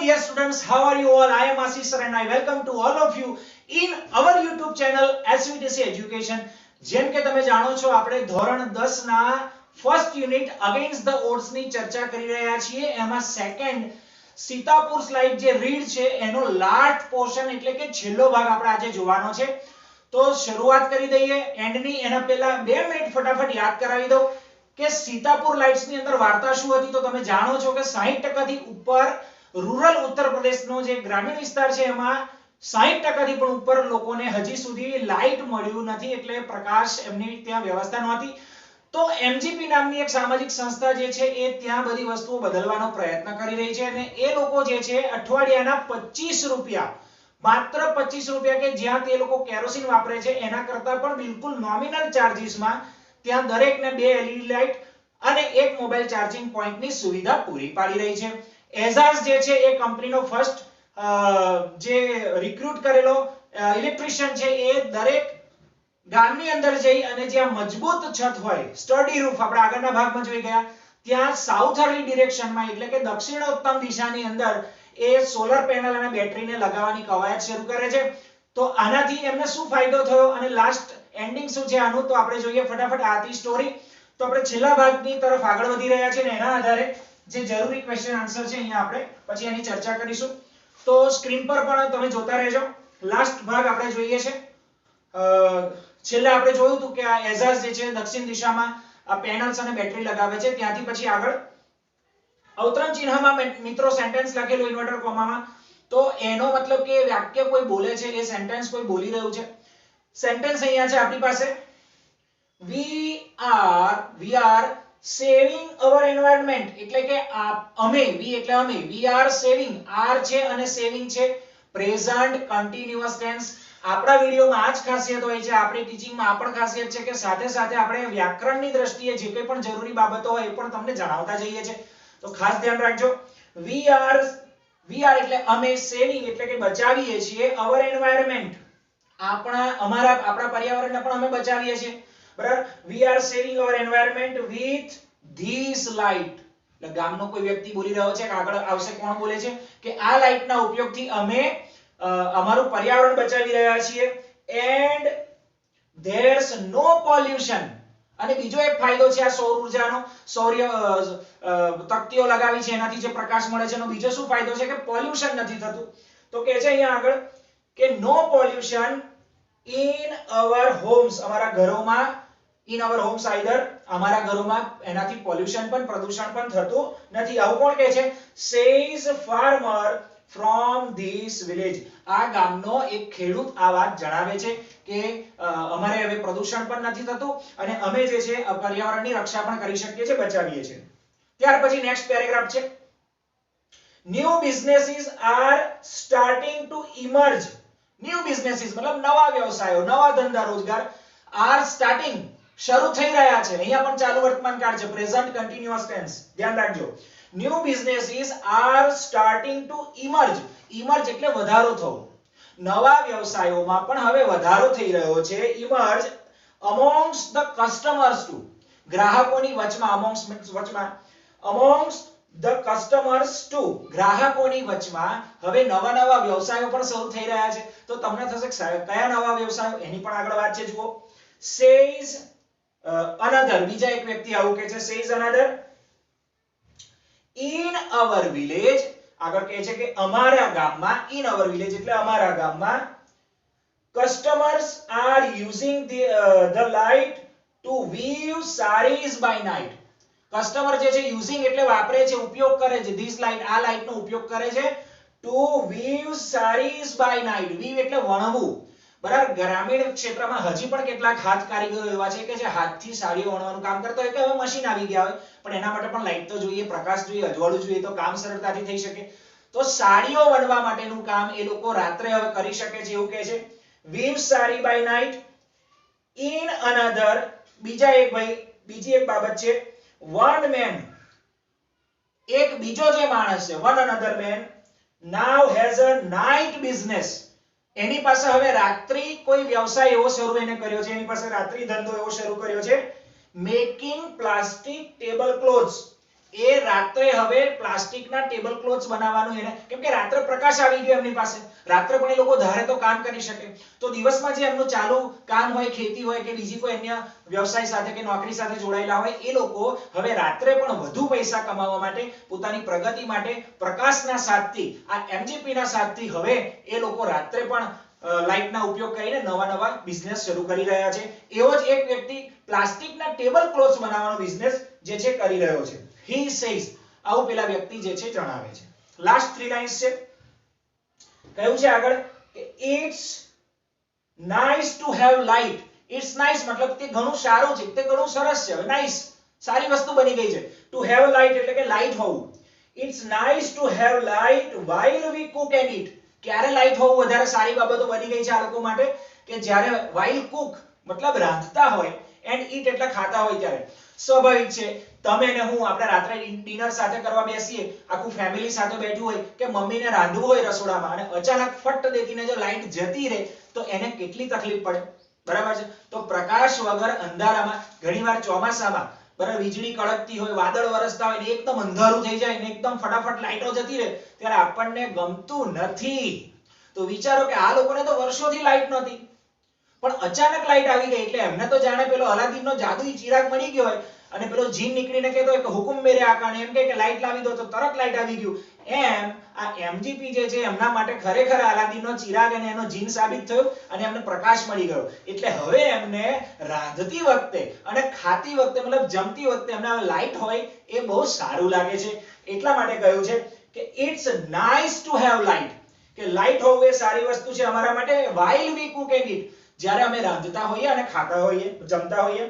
dear students, how are you all? I am Ashish sir and I welcome to all of you in our YouTube channel SVTC Education. જેમ કે તમે જાણો છો આપણે ધોરણ 10 ના first unit against the odds ની ચર્ચા કરી રહ્યા છીએ. એમાં સેકન્ડ સીતાપુર સ્લાઇડ જે રીડ છે એનો લાસ્ટ પોર્શન એટલે કે છેલ્લો ભાગ આપણે આજે જોવાનો છે. તો શરૂઆત કરી દઈએ એન્ડ ની. એના પહેલા 2 મિનિટ ફટાફટ યાદ કરાવી દઉં કે સીતાપુર લાઇટ્સ ની અંદર વાર્તા શું હતી. તો તમે જાણો છો કે 60% થી ઉપર રૂરલ ઉત્તર પ્રદેશનો જે ગ્રામીણ વિસ્તાર છે એમાં 60% થી પણ ઉપર લોકોને હજી સુધી લાઇટ મળ્યું નથી, એટલે પ્રકાશ એમની ત્યાં વ્યવસ્થા નહોતી. તો એમજીપી નામની એક સામાજિક સંસ્થા જે છે એ ત્યાં બધી વસ્તુઓ બદલવાનો પ્રયત્ન કરી રહી છે અને એ લોકો જે છે અઠવાડિયાના 25 રૂપિયા, માત્ર 25 રૂપિયા કે જ્યાં તે લોકો કેરોસીન વાપરે છે એના કરતા પણ બિલકુલ નોમિનલ ચાર્જીસમાં ત્યાં દરેકને 2 LED લાઇટ અને એક મોબાઈલ ચાર્જિંગ પોઈન્ટની સુવિધા પૂરી પાડી રહી છે. એઝાઝ જે છે એ કંપનીનો ફર્સ્ટ જે રિક્રુટ કરેલો ઇલેક્ટ્રિશિયન છે એ દરેક ગામની અંદર જઈ અને જ્યાં મજબૂત છત હોય, સ્ટડી રૂફ, આપણે આગળના ભાગમાં જોઈ ગયા, ત્યાં સાઉથર્લી ડિરેક્શનમાં એટલે કે દક્ષિણોત્તર દિશાની અંદર એ સોલર પેનલ અને બેટરીને લગાવવાની કવાયત શરૂ કરે છે. તો આનાથી એમને શું ફાયદો થયો અને લાસ્ટ એન્ડિંગ શું છે આનું, તો આપણે જોઈએ ફટાફટ આ હતી સ્ટોરી. તો આપણે છેલ્લા ભાગની તરફ આગળ વધી રહ્યા છીએ અને એના આધારે જે જરૂરી ક્વેશ્ચન આન્સર છે અહીંયા આપણે પછી એની ચર્ચા કરીશું. તો સ્ક્રીન પર પણ તમે જોતા રહેજો. લાસ્ટ ભાગ આપણે જોઈએ છે. છેલ્લે આપણે જોયું હતું કે આ એઝાઝ જે છે દક્ષિણ દિશામાં આ પેનલ્સ અને બેટરી લગાવે છે. ત્યાંથી પછી આગળ અવતરણ ચિહ્નમાં મિત્રો સેન્ટેન્સ લખેલું ઇન્વર્ટર કોમામાં. તો એનો મતલબ કે વાક્ય કોઈ બોલે છે, એ સેન્ટેન્સ કોઈ બોલી રહ્યું છે. સેન્ટેન્સ અહીંયા છે આપણી પાસે, we are saving our environment, એટલે કે અમે, we એટલે અમે, we are saving, are છે અને saving છે પ્રેઝન્ટ કન્ટિન્યુઅસ ટેન્સ. આપણા વિડિયોમાં આ જ ખાસિયત હોય છે, આપણી ટીચિંગમાં આ પણ ખાસિયત છે કે સાથે સાથે આપણે વ્યાકરણની દ્રષ્ટિએ જે કંઈ પણ જરૂરી બાબતો હોય એ પણ તમને જણાવતા જઈએ છીએ. તો ખાસ ધ્યાન રાખજો. we are એટલે અમે, saving એટલે કે બચાવીએ છીએ, our environment આપણા પર્યાવરણને પણ અમે બચાવીએ છીએ, બરાબર. we are saving our environment with this light. એટલે ગામનો કોઈ વ્યક્તિ બોલી રહ્યો છે કે આગળ આવશે કોણ બોલે છે કે આ લાઇટના ઉપયોગથી અમે અમારું પર્યાવરણ બચાવી રહ્યા છીએ. and there's no pollution. અને બીજો એક ફાયદો છે આ સૌર ઉર્જાનો, સૌર્ય તકતીઓ લગાવી છે એનાથી જે પ્રકાશ મળે છે એનો બીજો શું ફાયદો છે કે પોલ્યુશન નથી થતું. તો કે છે અહીંયા આગળ કે no pollution in our homes, અમારા ઘરોમાં, in our homes either, અમારા ઘરોમાં એનાથી પોલ્યુશન પણ, પ્રદૂષણ પણ થતું નથી. આવું કોણ કહે છે? says farmer from this village. આ ગામનો એક ખેડૂત આ વાત જણાવે છે કે અમારે હવે પ્રદૂષણ પણ નથી થતું અને અમે જે છે પર્યાવરણની રક્ષા પણ કરી શકીએ છીએ, બચાવીએ છીએ. ત્યાર પછી નેક્સ્ટ પેરેગ્રાફ છે, new businesses are starting to emerge. new businesses મતલબ નવા વ્યવસાયો, નવા ધંધા રોજગાર, are starting શરૂ થઈ રહ્યા છે. અહીંયા પણ ચાલુ વર્તમાન કાળ છે, પ્રેઝન્ટ કન્ટિન્યુઅસ ટેન્સ, ધ્યાન રાખજો. new businesses are starting to emerge. emerge એટલે વધારો થવો. નવા વ્યવસાયોમાં પણ હવે વધારો થઈ રહ્યો છે. emerge amongst the customers too. ગ્રાહકોની વચમાં, amongst means વચમાં, amongst the customers too. ગ્રાહકોની વચમાં હવે નવા નવા વ્યવસાયો પણ શરૂ થઈ રહ્યા છે. તો તમને થશે કયા નવા વ્યવસાયો, એની પણ આગળ વાત છે. જુઓ, says another, બીજા એક વ્યક્તિ આવું કહે છે, says another, in our village, આગળ કહે છે કે અમારા ગામમાં, in our village એટલે અમારા ગામમાં, customers are using the light to weave sarees by night. Customer જે છે યુઝિંગ એટલે વાપરે છે, ઉપયોગ કરે છે, this light, આ લાઇટનો ઉપયોગ કરે છે to weave sarees by night. weave એટલે વણવું, બરાબર. ગ્રામીણ ક્ષેત્રમાં હજી પણ કેટલાક હાથ કારીગરો એવા છે કે જે હાથથી સાડીઓ વણવાનું કામ કરતા હોય કે હવે મશીન આવી ગયા હોય, પણ એના માટે પણ લાઇટ તો જોઈએ, પ્રકાશ જોઈએ, અજવાળું જોઈએ તો કામ સરળતાથી થઈ શકે. તો સાડીઓ વણવા માટેનું કામ એ લોકો રાત્રે હવે કરી શકે છે, એવું કહે છે. weave saree by night. in another, બીજા એક ભાઈ, બીજી એક બાબત છે, one man, એક બીજો જે માણસ છે, one another man now has a night business. એની પાસે હવે રાત્રિ કોઈ વ્યવસાય એવો શરૂ એને કર્યો છે, એની પાસે રાત્રિ ધંધો એવો શરૂ કર્યો છે, making plastic table clothes. એ રાત્રે હવે પ્લાસ્ટિકના ટેબલ ક્લોથ્સ બનાવવાનું એને, કેમ કે રાત્રે પ્રકાશ આવી ગયો એમની પાસે, રાત્રે પણ એ લોકો ધારે તો કામ કરી શકે, તો દિવસમાં જે એમનું ચાલુ કામ હોય, ખેતી હોય કે બીજી કોઈ અન્ય વ્યવસાય સાથે કે નોકરી સાથે જોડાયેલા હોય, એ લોકો હવે રાત્રે પણ વધુ પૈસા કમાવા માટે, પોતાની પ્રગતિ માટે પ્રકાશના સાથથી, આ એમજીપીના સાથથી હવે એ લોકો રાત્રે પણ લાઇટના ઉપયોગ કરીને નવા બિઝનેસ શરૂ કરી રહ્યા છે. એવો જ એક વ્યક્તિ પ્લાસ્ટિકના ટેબલ ક્લોથ્સ બનાવવાનો બિઝનેસ જે છે કરી રહ્યો છે. he says, આવું પેલા વ્યક્તિ જે છે જણાવે છે. લાસ્ટ 3 લાઇન્સ છે. કહ્યું છે આગળ કે it's nice to have light. it's nice મતલબ કે ઘણું સારું છે, તે ઘણું સરસ છે. nice સારી વસ્તુ બની ગઈ છે. to have light એટલે કે લાઇટ હોવું. it's nice to have light while we cook and eat. ક્યારે લાઇટ હોવું વધારે સારી બાબતો બની ગઈ છે આ લોકો માટે કે જ્યારે while cook મતલબ રાંધતા હોય and eat એટલે ખાતા હોય ત્યારે. સ્વાભાવિક છે તમે ને હું આપણે રાત્રે ડિનર સાથે કરવા બેસીએ, આખું ફેમિલી સાથે બેઠું હોય કે મમ્મીને રાંધવું હોય રસોડામાં અને અચાનક ફટ દેતીને જો લાઇટ જતી રહે તો એને કેટલી તકલીફ પડે, બરાબર છે. તો પ્રકાશ વગર અંધારામાં, ઘણીવાર ચોમાસામાં બરાબર વીજળી કડકતી હોય, વાદળ વરસતા હોય ને એકદમ અંધારું થઈ જાય ને એકદમ ફટાફટ લાઇટો જતી રહે ત્યારે આપણને ગમતું નથી. તો વિચારો કે આ લોકોને તો વર્ષોથી લાઇટ નહોતી, પણ અચાનક લાઇટ આવી ગઈ એટલે એમને તો જાણે પેલો અલાદીનનો જાદુઈ ચિરાગ મળી ગયો હોય અને પેલો જીન નીકળીને કહેતો હોય કે હુકુમ મેરે આકા, ને એમ કે લાઇટ લાવી દો તો તરત લાઇટ આવી ગયું. એમ આ એમજીપી જે છે એમના માટે ખરેખર અલાદીનનો ચિરાગ અને એનો જીન સાબિત થયો અને એમને પ્રકાશ મળી ગયો. એટલે હવે એમને રાંધતી વખતે અને ખાતી વખતે મતલબ જમતી વખતે એમને હવે લાઇટ હોય એ બહુ સારું લાગે છે. એટલા માટે કહ્યું છે કે it's nice to have light, કે લાઇટ હોવું એ સારી વસ્તુ છે અમારા માટે. while we cook and eat, જ્યારે અમે રાંધતા હોઈએ અને ખાતા હોઈએ, જમતા હોઈએ.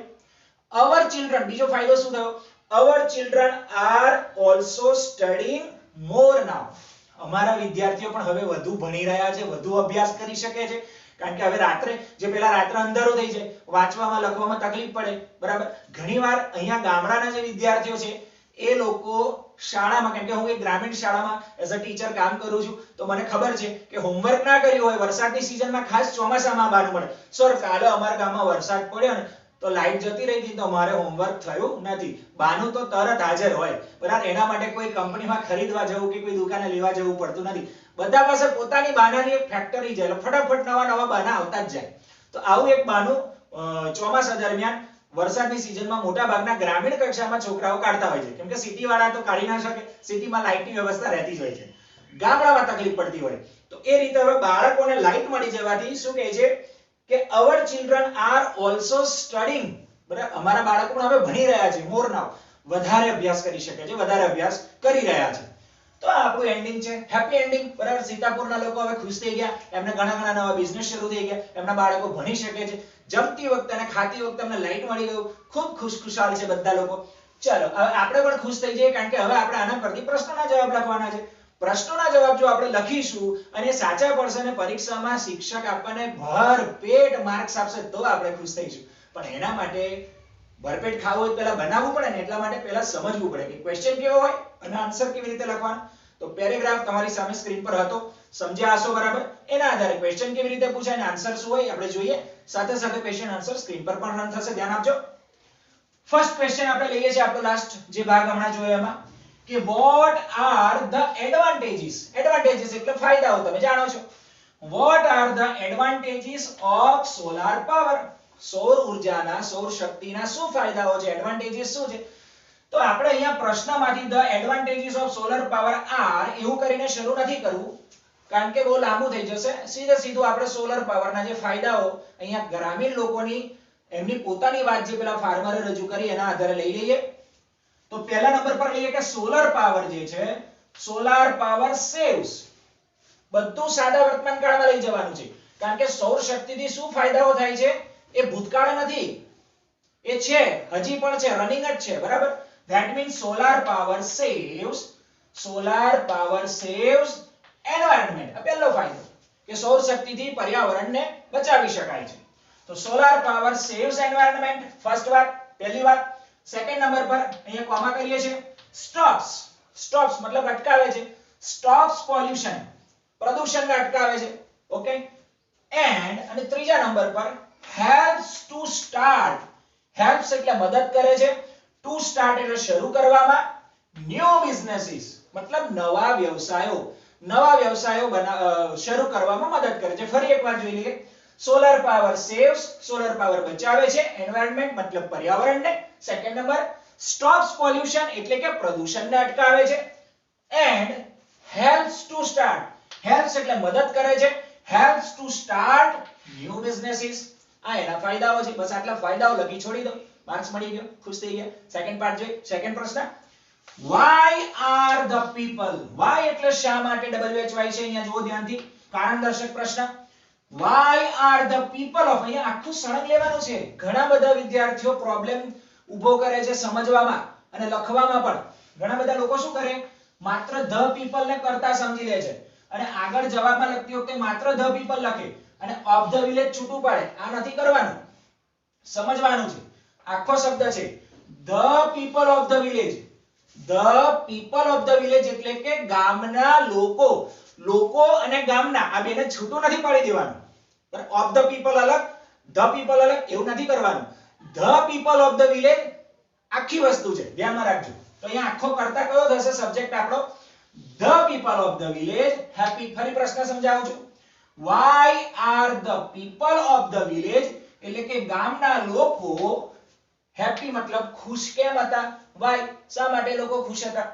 our children, બીજો ફાયદો શું થયો? our children are also studying more now. અમારા વિદ્યાર્થીઓ પણ હવે વધુ ભણી રહ્યા છે, વધુ અભ્યાસ કરી શકે છે, કારણ કે હવે રાત્રે જે પેલા રાત્રે અંધારું થઈ જાય, વાંચવામાં લખવામાં તકલીફ પડે, બરાબર. ઘણીવાર અહીંયા ગામડાના જે વિદ્યાર્થીઓ છે એ લોકો શાળામાં, કેમ કે હું એક ગ્રામીણ શાળામાં એઝ અ ટીચર કામ કરું છું, તો મને ખબર છે કે હોમવર્ક ના કર્યું હોય વરસાદની સિઝનમાં, ખાસ ચોમાસામાં બાનું મળે, સર કાલે અમારા ગામમાં વરસાદ પડ્યો ને તો લાઇટ જતી રહી હતી તો મારે હોમવર્ક થયું નથી. બાનું તો તરત હાજર હોય, બરાબર. એના માટે કોઈ કંપનીમાં ખરીદવા જવું કે કોઈ દુકાને લેવા જવું પડતું નથી. બધા પાસે પોતાની બાનાની એક ફેક્ટરી છે, એટલે ફટાફટ નવા બાના આવતા જ જાય. તો આવું એક બાનું ચોમાસા દરમિયાન વરસાદની સિઝનમાં મોટા ભાગના ગ્રામીણ કક્ષામાં છોકરાઓ કાઢતા હોય છે, કેમ કે સિટી વાળા તો કાઢી ના શકે, સિટીમાં લાઇટની વ્યવસ્થા રહેતી જ હોય છે, ગામડામાં તકલીફ પડતી હોય. તો એ રીતે હવે બાળકોને લાઇટ મળી જવાથી શું કહે છે કે our children are also studying, બરાબર. અમારા બાળકો પણ હવે ભણી રહ્યા છે, more now, વધારે અભ્યાસ કરી શકે છે, વધારે અભ્યાસ કરી રહ્યા છે. તો આ આપણું એન્ડિંગ છે, હેપી એન્ડિંગ, બરાબર. સીતાપુરના લોકો હવે ખુશ થઈ ગયા, એમને ઘણા નવા બિઝનેસ શરૂ થઈ ગયા, એમના બાળકો ભણી શકે છે, જમતી વખતે અને ખાતી વખતે એમને લાઇટ મળી ગયું, ખૂબ ખુશખુશાલ છે બધા લોકો. ચલો હવે આપણે પણ ખુશ થઈ જઈએ, કારણ કે હવે આપણે આના પરથી પ્રશ્નોના જવાબ લખવાના છે. પ્રશ્નોના જવાબ જો આપણે લખીશું અને સાચા પડશે અને પરીક્ષામાં શિક્ષક આપણને ભરપેટ માર્ક્સ આપશે તો આપણે ખુશ થઈશું. પણ એના માટે ભરપેટ ખાવું હોય પહેલા બનાવવું પડે ને, એટલા માટે પહેલા સમજવું પડે કે ક્વેશ્ચન કેવો હોય અને આન્સર કેવી રીતે લખવાનો. તો પેરેગ્રાફ તમારી સામે સ્ક્રીન પર હતો, સમજ્યા હશો, બરાબર. એના આધારે ક્વેશ્ચન કેવી રીતે પૂછાય અને આન્સર શું હોય આપણે જોઈએ, સાથે સાથે ક્વેશ્ચન આન્સર સ્ક્રીન પર પણ રન થશે, ધ્યાન આપજો. ફર્સ્ટ ક્વેશ્ચન આપણે લઈએ છીએ, આપણો લાસ્ટ જે ભાગ હમણાં જોયો એમાં, કે what are the advantages, advantages એટલે ફાયદાઓ, તમે જાણો છો. what are the advantages of solar power, સૌર ઉર્જાના, સૌર શક્તિના શું ફાયદાઓ છે, એડવાન્ટેજીસ શું છે. તો આપણે અહીંયા પ્રશ્નમાંથી the advantages of solar power are એવું કરીને શરૂ નથી કરવું, કારણ કે બહુ લાંબુ થઈ જશે. સીધું આપણે સોલર પાવરના જે ફાયદાઓ અહીંયા ગ્રામીણ લોકોની એમની પોતાની વાત જે પેલા ફાર્મરે રજૂ કરી એના આધારે લઈ લઈએ. તો પહેલા નંબર પર લઈએ કે સોલર પાવર જે છે, સોલાર પાવર સેવ્સ. બધું સાદા વર્તમાન કાળમાં લઈ જવાનું છે, કારણ કે સૌર શક્તિથી શું ફાયદાઓ થાય છે એ ભૂતકાળ નથી, એ છે, હજી પણ છે, રનિંગ જ છે, બરાબર. that means solar power saves, solar power saves environment. આ પહેલો ફાયદો કે સૌર શક્તિથી પર્યાવરણને બચાવી શકાય છે. તો solar power saves environment, first વાત, પહેલી વાત. સેકન્ડ નંબર પર અહીંયા કોમા કરીએ છીએ, stops, stops મતલબ અટકાવે છે, stops pollution, પ્રદૂષણને અટકાવે છે, ઓકે. એન્ડ અને ત્રીજા નંબર પર helps to start, helps એટલે મદદ કરે છે, to start એટલે શરૂ કરવામાં, ન્યુ બિઝનેસીસ મતલબ નવા વ્યવસાયો શરૂ કરવામાં મદદ કરે છે. ફરી એકવાર જોઈ લઈએ. Solar power saves, solar power બચાવે છે એન્વાયરમેન્ટ મતલબ પર્યાવરણને. સેકન્ડ નંબર, સ્ટોપ્સ પોલ્યુશન એટલે કે પ્રદૂષણને અટકાવે છે. And helps to start, helps એટલે મદદ કરે છે, helps to start new businesses. આ એના ફાયદાઓ છે. બસ આટલા ફાયદાઓ લખી છોડી દો. માર્ક્સ મળી ગયો, ખુશ થઈ ગયા. સેકન્ડ પાર્ટ જોઈએ. સેકન્ડ પ્રશ્ન, why are the people, why એટલે શા માટે, why છે અહીંયા જુઓ ધ્યાનથી, કારણ દર્શક પ્રશ્ન. why are the people of, અહીંયા આખું સળંગ લેવાનું છે. ઘણા બધા વિદ્યાર્થીઓ પ્રોબ્લેમ ઊભો કરે છે સમજવામાં અને લખવામાં પણ. ઘણા બધા લોકો શું કરે, માત્ર the people ને કરતા સમજી લે છે અને આગળ જવાબમાં લખતી વખતે માત્ર the people લખે અને of the village છૂટું પાડે. આ નથી કરવાનું, સમજવાનું છે. આખો શબ્દ છે the people of the village. the people of the village એટલે કે ગામના લોકો, લોકો અને ગામના આ બેને છૂટું નથી પાડી દેવાનું. of the people અલગ, the people અલગ એવું નથી કરવાનું. the people of the village આખી વસ્તુ છે, ધ્યાનમાં રાખજો. તો અહીંયા આખો કરતા કયો થશે સબ્જેક્ટ આપણો? the people of the village happy. ફરી પ્રશ્ન સમજાવું છું. why are the people of the village એટલે કે ગામના લોકો હેપી મતલબ ખુશ કેમ હતા? why, શા માટે લોકો ખુશ હતા?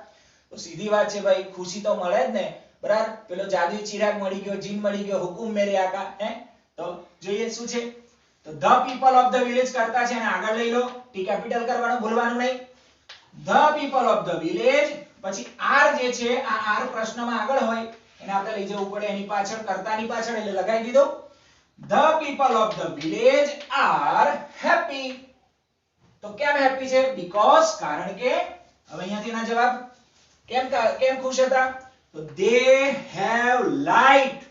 તો સીધી વાત છે ભાઈ, ખુશી તો મળે જ ને, બરાબર. પેલો જાદુઈ ચિરાગ મળી ગયો, જીન મળી ગયો, હુકુમ મેરે આકા. તો જોઈએ શું છે. તો the people of the village કરતા છે અને આગળ લઈ લો, ટી કેપિટલ કરવાનું ભૂલવાનું નહીં. the people of the village પછી r જે છે આ r પ્રશ્નમાં આગળ હોય એને આપણે લઈ જવું પડે એની પાછળ, કરતાની પાછળ, એટલે લગાવી દીધો. the people of the village are happy. તો કેમ હેપી છે? બીકોઝ, કારણ કે. હવે અહીંયાથી ના જવાબ, કેમ ખુશ હતા? તો they have light,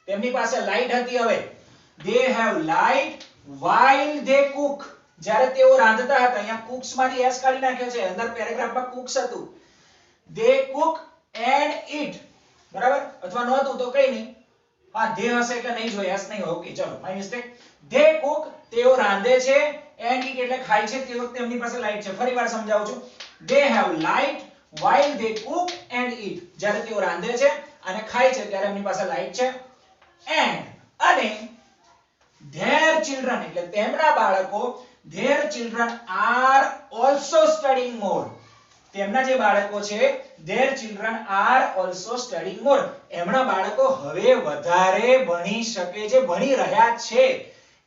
તેમની પાસે લાઈટ હતી. હવે they have light while they cook, જ્યારે તેઓ રાંધતા હતા. અહીંયા cooks માંથી s કાઢી નાખ્યો છે, અંદર પેરેગ્રાફમાં cooks હતું. they cook and eat, બરાબર, અથવા નહોતું તો કઈ નહીં. હા they હશે એટલે નહીં જોઈએ, s નહીં હોય. ઓકે ચલો, માય મિસ્ટેક. they cook તેઓ રાંધે છે, and eat એટલે ખાય છે. તે વખતે એમની પાસે લાઈટ છે. ફરીવાર સમજાવું છું. they have light while they cook and eat, જ્યારે તેઓ રાંધે છે અને ખાય છે ત્યારે એમની પાસે લાઈટ છે. and અને their children એટલે તેમના બાળકો, their children are also studying more. તેમના જે બાળકો છે their children are also studying more, એમના બાળકો હવે વધારે ભણી શકે છે, ભણી રહ્યા છે,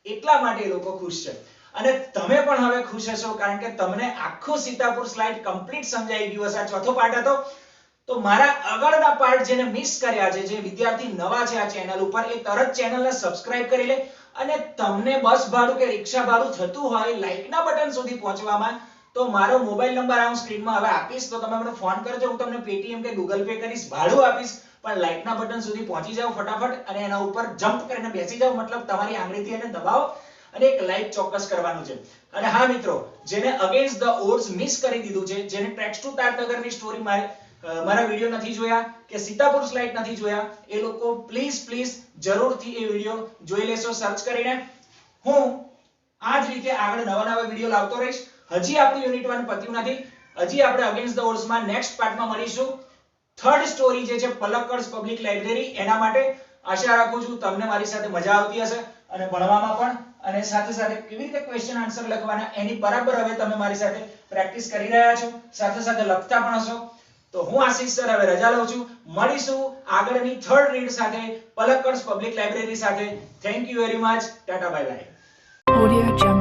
એટલા માટે લોકો ખુશ છે. અને તમે પણ હવે ખુશ હશો કારણ કે તમને આખું સીતાપુર સ્લાઇડ કમ્પ્લીટ સમજાઈ ગયું હશે. આ ચોથો પાર્ટ હતો. તો મારા આગળના પાર્ટ જેને મિસ કર્યા છે, જે વિદ્યાર્થી નવા છે આ ચેનલ ઉપર, એ તરત ચેનલને સબસ્ક્રાઇબ કરી લે. અને તમને બસ ભાડું કે રિક્ષા ભાડું થતું હોય લાઈકના બટન સુધી પહોંચવામાં, તો મારો મોબાઈલ નંબર આ હું સ્ક્રીનમાં હવે આપીશ, તો તમે મને ફોન કરજો, હું તમને પેટીએમ કે ગૂગલ પે કરીશ, ભાડું આપીશ. પણ લાઈકના બટન સુધી પહોંચી જાવ ફટાફટ અને એના ઉપર જમ્પ કરીને બેસી જાવ, મતલબ તમારી આંગળીથી એને દબાવો અને એક લાઈક ચોક્કસ કરવાનું છે. અને હા મિત્રો, જેને અગેન્સ્ટ ધ ઓડ્સ મિસ કરી દીધું છે, જેને ટ્રેક્સ ટુ તારનગરની સ્ટોરી મારા વિડિયો નથી જોયા કે સીતાપુર સ્લાઇડ નથી જોયા, એ લોકો પ્લીઝ જરૂરથી એ વિડિયો જોઈ લેશો સર્ચ કરીને. હું આ જ રીતે આગળ નવા વિડિયો લાવતો રહીશ. હજી આપણું યુનિટ 1 પત્યું નથી. હજી આપણે અગેન્સ્ટ ધ ઓડ્સ માં નેક્સ્ટ પાર્ટમાં મળીશું. થર્ડ સ્ટોરી જે છે પલક્કડ્સ પબ્લિક લાઇબ્રેરી, એના માટે આશા રાખું છું તમને મારી સાથે મજા આવતી હશે અને ભણવામાં પણ, અને સાથે સાથે કેવી રીતે ક્વેશ્ચન આન્સર લખવાના એની બરાબર હવે તમે મારી સાથે પ્રેક્ટિસ કરી રહ્યા છો, સાથે સાથે લખતા પણ હશો. તો હું આશીષ સર હવે રજા લઉં છું. મળીશું આગળની થર્ડ રીડ સાથે, પલક્કડ્સ પબ્લિક લાઇબ્રેરી સાથે. Thank you very much. Tata bye bye. Audio Jungle.